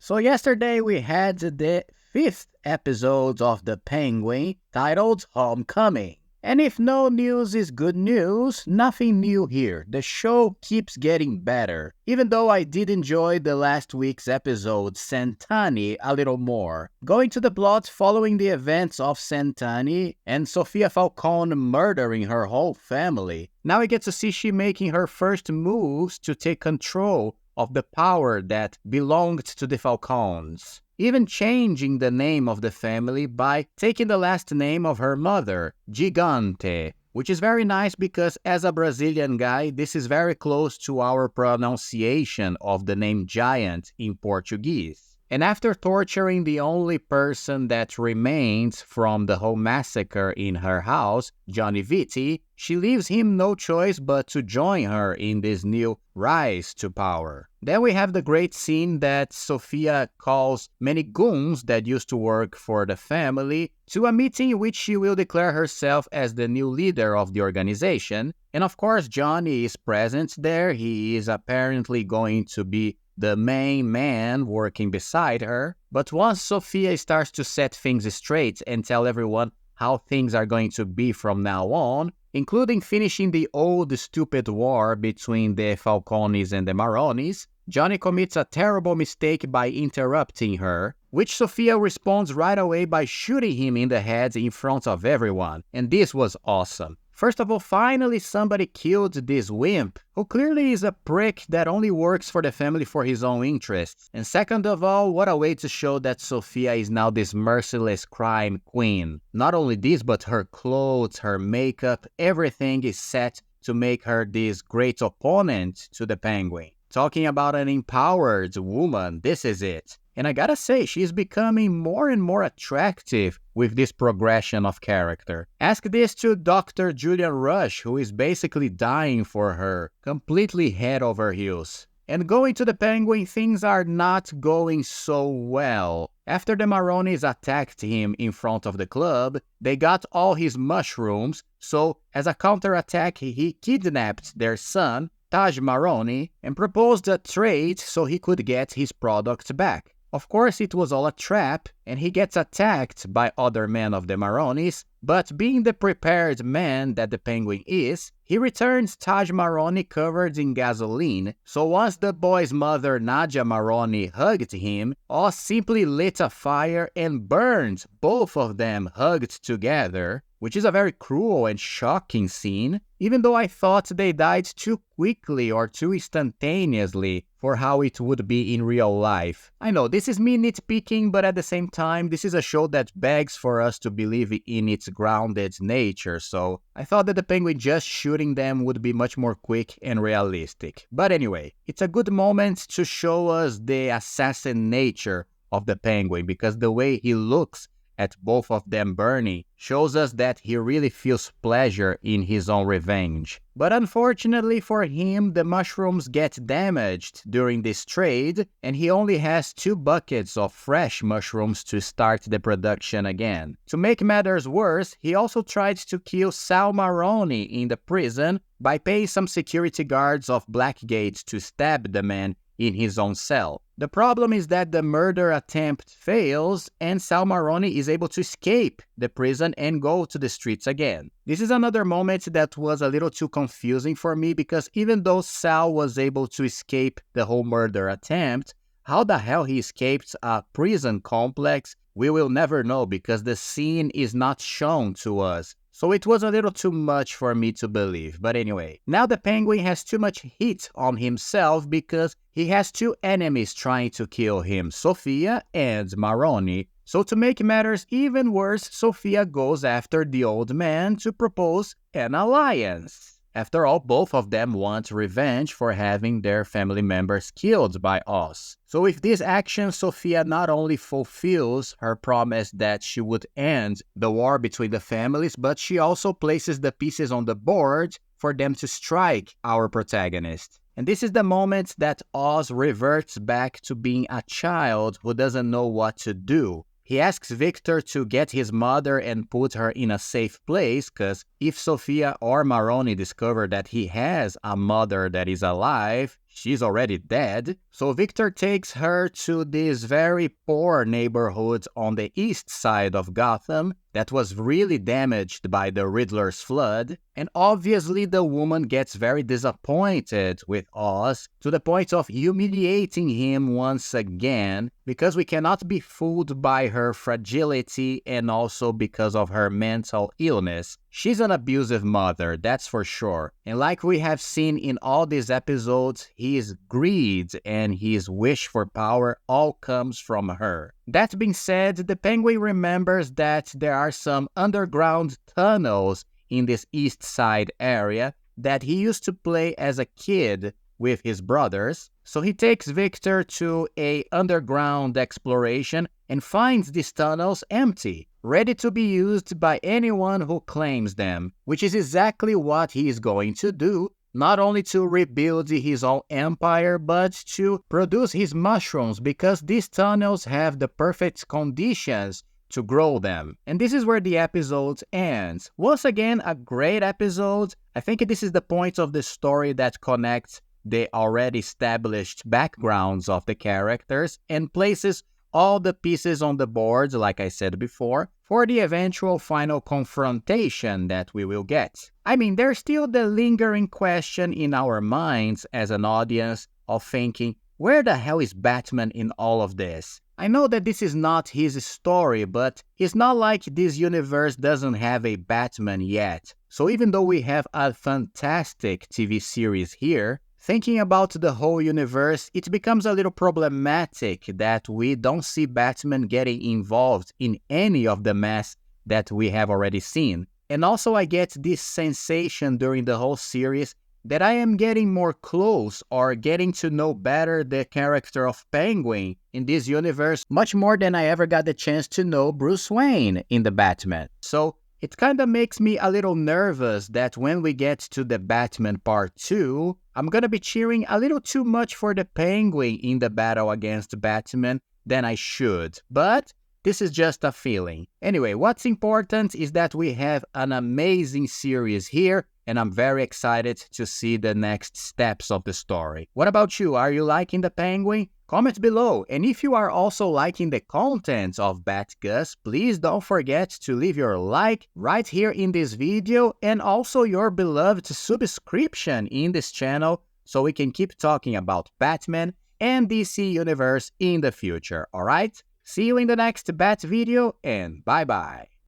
So yesterday we had the 5th episode of The Penguin, titled Homecoming. And if no news is good news, nothing new here. The show keeps getting better. Even though I did enjoy the last week's episode, Santani, a little more. Going to the plot following the events of Santani and Sofia Falcone murdering her whole family. Now we get to see she making her first moves to take control of the power that belonged to the Falcones, even changing the name of the family by taking the last name of her mother, Gigante, which is very nice because as a Brazilian guy, this is very close to our pronunciation of the name Giant in Portuguese. And after torturing the only person that remains from the whole massacre in her house, Johnny Vitti, she leaves him no choice but to join her in this new rise to power. Then we have the great scene that Sofia calls many goons that used to work for the family to a meeting in which she will declare herself as the new leader of the organization. And of course, Johnny is present there. He is apparently going to be the main man working beside her. But once Sofia starts to set things straight and tell everyone how things are going to be from now on, including finishing the old stupid war between the Falcones and the Maronis, Johnny commits a terrible mistake by interrupting her, which Sofia responds right away by shooting him in the head in front of everyone. And this was awesome. First of all, finally somebody killed this wimp, who clearly is a prick that only works for the family for his own interests. And second of all, what a way to show that Sofia is now this merciless crime queen. Not only this, but her clothes, her makeup, everything is set to make her this great opponent to the Penguin. Talking about an empowered woman, this is it. And I gotta say, she's becoming more and more attractive with this progression of character. Ask this to Dr. Julian Rush, who is basically dying for her, completely head over heels. And going to the Penguin, things are not going so well. After the Maronis attacked him in front of the club, they got all his mushrooms, so as a counterattack, he kidnapped their son, Taj Maroni, and proposed a trade so he could get his product back. Of course, it was all a trap, and he gets attacked by other men of the Maronis, but being the prepared man that the Penguin is, he returns Taj Maroni covered in gasoline, so once the boy's mother Nadia Maroni hugged him, Oz simply lit a fire and burned both of them hugged together, which is a very cruel and shocking scene, even though I thought they died too quickly or too instantaneously for how it would be in real life. I know, this is me nitpicking, but at the same time, this is a show that begs for us to believe in its grounded nature, so I thought that the Penguin just shooting them would be much more quick and realistic. But anyway, it's a good moment to show us the assassin nature of the Penguin, because the way he looks at both of them burning shows us that he really feels pleasure in his own revenge. But unfortunately for him, the mushrooms get damaged during this trade, and he only has 2 buckets of fresh mushrooms to start the production again. To make matters worse, he also tried to kill Sal Maroni in the prison by paying some security guards of Blackgate to stab the man in his own cell. The problem is that the murder attempt fails and Sal Maroni is able to escape the prison and go to the streets again. This is another moment that was a little too confusing for me, because even though Sal was able to escape the whole murder attempt, how the hell he escaped a prison complex, we will never know because the scene is not shown to us. So it was a little too much for me to believe. But anyway, now the Penguin has too much heat on himself because he has 2 enemies trying to kill him, Sofia and Maroni. So to make matters even worse, Sofia goes after the old man to propose an alliance. After all, both of them want revenge for having their family members killed by Oz. So with this action, Sofia not only fulfills her promise that she would end the war between the families, but she also places the pieces on the board for them to strike our protagonist. And this is the moment that Oz reverts back to being a child who doesn't know what to do. He asks Victor to get his mother and put her in a safe place, because if Sofia or Maroni discover that he has a mother that is alive, she's already dead. So Victor takes her to this very poor neighborhood on the east side of Gotham that was really damaged by the Riddler's flood. And obviously the woman gets very disappointed with Oz to the point of humiliating him once again because we cannot be fooled by her fragility and also because of her mental illness. She's an abusive mother, that's for sure. And like we have seen in all these episodes, his greed and his wish for power all comes from her. That being said, the Penguin remembers that there are some underground tunnels in this east side area that he used to play as a kid with his brothers. So he takes Victor to a underground exploration and finds these tunnels empty, ready to be used by anyone who claims them, which is exactly what he is going to do, not only to rebuild his own empire, but to produce his mushrooms, because these tunnels have the perfect conditions to grow them. And this is where the episode ends. Once again, a great episode. I think this is the point of the story that connects the already established backgrounds of the characters and places all the pieces on the board, like I said before, for the eventual final confrontation that we will get. I mean, there's still the lingering question in our minds as an audience of thinking, where the hell is Batman in all of this? I know that this is not his story, but it's not like this universe doesn't have a Batman yet. So even though we have a fantastic TV series here, thinking about the whole universe, it becomes a little problematic that we don't see Batman getting involved in any of the mess that we have already seen. And also I get this sensation during the whole series that I am getting more close or getting to know better the character of Penguin in this universe much more than I ever got the chance to know Bruce Wayne in the Batman. So it kind of makes me a little nervous that when we get to the Batman Part 2, I'm gonna be cheering a little too much for the Penguin in the battle against Batman than I should. But this is just a feeling. Anyway, what's important is that we have an amazing series here, and I'm very excited to see the next steps of the story. What about you? Are you liking the Penguin? Comment below, and if you are also liking the content of BATGUS, please don't forget to leave your like right here in this video and also your beloved subscription in this channel so we can keep talking about Batman and DC Universe in the future, alright? See you in the next Bat video and bye bye!